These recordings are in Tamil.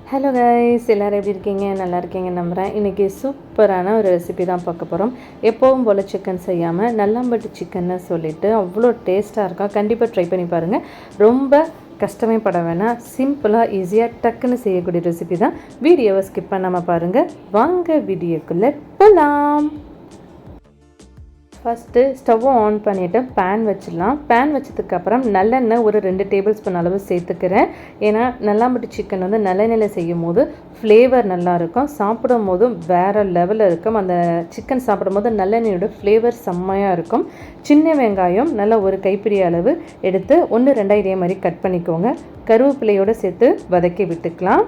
ஹலோ கைஸ், எல்லோரும் எப்படி இருக்கீங்க? நல்லா இருக்கீங்க நம்புகிறேன். இன்றைக்கி சூப்பரான ஒரு ரெசிபி தான் பார்க்க போகிறோம். எப்போவும் போல் சிக்கன் செய்யாமல் நல்லாம்பட்டி சிக்கன்னு சொல்லிவிட்டு அவ்வளோ டேஸ்ட்டாக இருக்கும். கண்டிப்பாக ட்ரை பண்ணி பாருங்கள். ரொம்ப கஷ்டமே பட வேணாம், சிம்பிளாக ஈஸியாக டக்குன்னு செய்யக்கூடிய ரெசிபி தான். வீடியோவை ஸ்கிப் பண்ணாமல் பாருங்கள். வாங்க வீடியோக்குள்ளே போகலாம். ஃபஸ்ட்டு ஸ்டவ்வை ஆன் பண்ணிவிட்டு பேன் வச்சிடலாம். பேன் வச்சதுக்கப்புறம் நல்லெண்ணெய் ஒரு 2 டேபிள் ஸ்பூன் அளவு சேர்த்துக்கிறேன். ஏன்னா நல்லாம்பட்டி சிக்கன் வந்து நல்லெண்ணெயில் செய்யும் போது ஃப்ளேவர் நல்லாயிருக்கும், சாப்பிடும் போதும் வேறு லெவலில் இருக்கும். அந்த சிக்கன் சாப்பிடும் போது நல்லெண்ணெயோட ஃப்ளேவர் செம்மையாக இருக்கும். சின்ன வெங்காயம் நல்லா ஒரு கைப்பிடி அளவு எடுத்து 1-2 இதே மாதிரி கட் பண்ணிக்கோங்க. கருவேப்பிலையோடு சேர்த்து வதக்கி விட்டுக்கலாம்.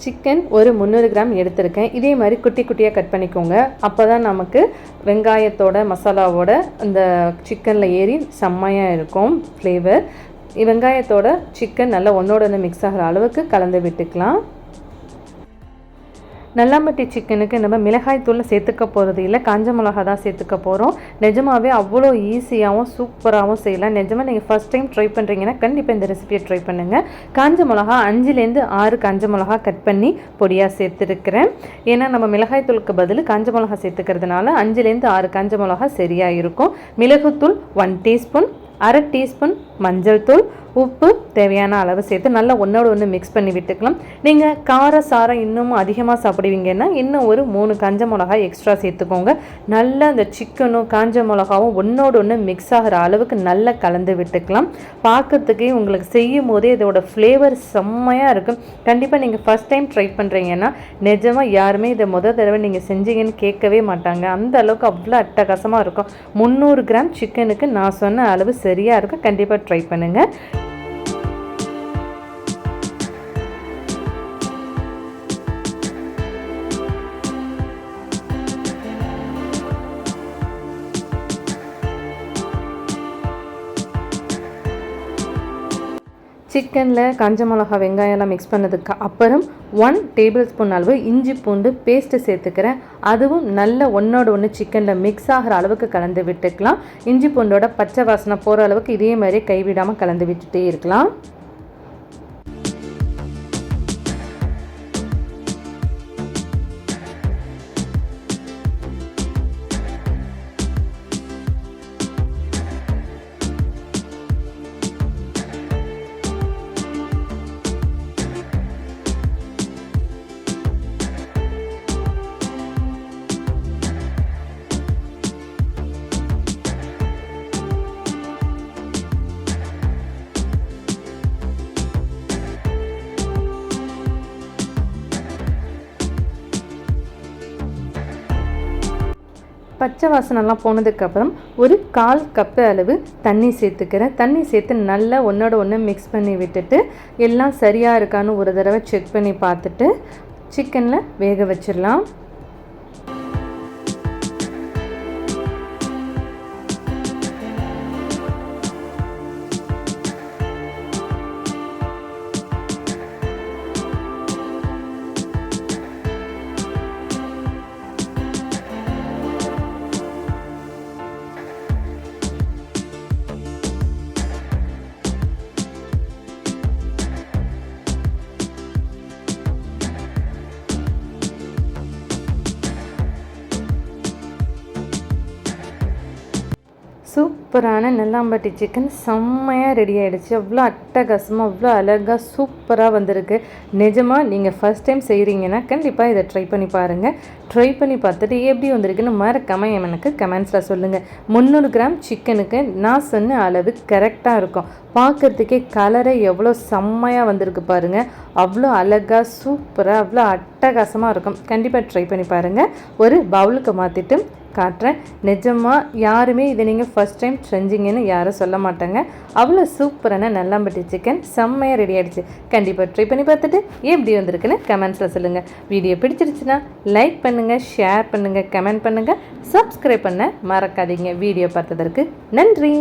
சிக்கன் ஒரு 300 கிராம் எடுத்திருக்கேன். இதே மாதிரி குட்டி குட்டியாக கட் பண்ணிக்கோங்க. அப்போ தான் நமக்கு வெங்காயத்தோட மசாலாவோட அந்த சிக்கனில் ஏறி செம்மையாக இருக்கும் ஃப்ளேவர். வெங்காயத்தோட சிக்கன் நல்லா ஒன்றோட மிக்ஸ் ஆகிற அளவுக்கு கலந்து விட்டுக்கலாம். நல்லாம்பட்டி சிக்கனுக்கு நம்ம மிளகாய் தூள் சேர்த்துக்க போகிறது இல்லை, காஞ்ச மிளகா தான் சேர்த்துக்க போகிறோம். நிஜமாகவே அவ்வளோ ஈஸியாகவும் சூப்பராகவும் செய்யலாம். நிஜமாக நீங்கள் ஃபஸ்ட் டைம் ட்ரை பண்ணுறீங்கன்னா கண்டிப்பாக இந்த ரெசிபியை ட்ரை பண்ணுங்கள். காஞ்ச மிளகா 5-6 காஞ்ச மிளகா கட் பண்ணி பொடியாக சேர்த்துருக்கிறேன். ஏன்னா நம்ம மிளகாய் தூளுக்கு பதில் காஞ்ச மிளகா சேர்த்துக்கிறதுனால 5-6 காஞ்ச மிளகா சரியாக இருக்கும். மிளகுத்தூள் 1 டீஸ்பூன், 1/2 டீஸ்பூன் மஞ்சள் தூள், உப்பு தேவையான அளவு சேர்த்து நல்லா ஒன்றோடு மிக்ஸ் பண்ணி விட்டுக்கலாம். நீங்கள் காரம் இன்னும் அதிகமாக சாப்பிடுவீங்கன்னா இன்னும் ஒரு 3 காஞ்ச மிளகாய் எக்ஸ்ட்ரா சேர்த்துக்கோங்க. நல்லா அந்த சிக்கனும் காஞ்ச மிளகாவும் ஒன்றோடு மிக்ஸ் ஆகிற அளவுக்கு நல்லா கலந்து விட்டுக்கலாம். பார்க்கறதுக்கே உங்களுக்கு செய்யும் போதே இதோட ஃப்ளேவர் செம்மையாக இருக்கும். கண்டிப்பாக நீங்கள் ஃபஸ்ட் டைம் ட்ரை பண்ணுறீங்கன்னா நிஜமாக யாருமே இதை தடவை நீங்கள் செஞ்சீங்கன்னு கேட்கவே மாட்டாங்க. அந்த அளவுக்கு அவ்வளோ அட்டகாசமாக இருக்கும். 300 கிராம் சிக்கனுக்கு நான் சொன்ன அளவு சரியாக இருக்கும். கண்டிப்பாக ட்ரை பண்ணுங்கள். சிக்கனில் காஞ்ச மிளகா வெங்காயம்லாம் மிக்ஸ் பண்ணதுக்கு அப்புறம் 1 டேபிள் ஸ்பூன் அளவு இஞ்சி பூண்டு பேஸ்ட்டு சேர்த்துக்கிறேன். அதுவும் நல்ல ஒன்றோடு சிக்கனில் மிக்ஸ் ஆகிற அளவுக்கு கலந்து விட்டுக்கலாம். இஞ்சி பூண்டோட பச்சை வாசனை போகிற அளவுக்கு இதே மாதிரி கைவிடாமல் கலந்து விட்டுட்டே இருக்கலாம். பச்சை வாசனைலாம் போனதுக்கப்புறம் ஒரு 1/4 கப்பு அளவு தண்ணி சேர்த்துக்கிறேன். தண்ணி சேர்த்து நல்லா ஒன்றோடு மிக்ஸ் பண்ணி விட்டுட்டு எல்லாம் சரியாக இருக்கான்னு ஒரு தடவை செக் பண்ணி பார்த்துட்டு சிக்கனில் வேக வச்சிடலாம். சூப்பரான நல்லாம்பட்டி சிக்கன் செம்மையாக ரெடி ஆகிடுச்சு. அவ்வளோ அட்டகாசமாக அவ்வளோ அழகாக சூப்பராக வந்திருக்கு. நிஜமாக நீங்கள் ஃபஸ்ட் டைம் செய்கிறீங்கன்னா கண்டிப்பாக இதை ட்ரை பண்ணி பாருங்கள். ட்ரை பண்ணி பார்த்துட்டு எப்படி வந்திருக்குன்னு மறக்காமல் எனக்கு கமெண்ட்ஸில் சொல்லுங்கள். 300 கிராம் சிக்கனுக்கு நான் சொன்ன அளவு கரெக்டாக இருக்கும். பார்க்குறதுக்கே கலரை எவ்வளோ செம்மையாக வந்திருக்கு பாருங்கள். அவ்வளோ அழகாக சூப்பராக அவ்வளோ அட்டகாசமாக இருக்கும். கண்டிப்பாக ட்ரை பண்ணி பாருங்கள். ஒரு பவுலுக்கு மாற்றிட்டு காட்டுறேன். நிஜமாக யாருமே இதை நீங்கள் ஃபஸ்ட் டைம் செஞ்சீங்கன்னு யாரும் சொல்ல மாட்டாங்க. அவ்வளோ சூப்பரான நல்லாம்பட்டி சிக்கன் செம்மையாக ரெடி ஆகிடுச்சு. கண்டிப்பாக ட்ரை பண்ணி பார்த்துட்டு எப்படி வந்திருக்குன்னு கமெண்ட்ஸில் சொல்லுங்கள். வீடியோ பிடிச்சிருச்சுன்னா லைக் பண்ணுங்கள், ஷேர் பண்ணுங்கள், கமெண்ட் பண்ணுங்கள், சப்ஸ்கிரைப் பண்ண மறக்காதீங்க. வீடியோ பார்த்ததற்கு நன்றி.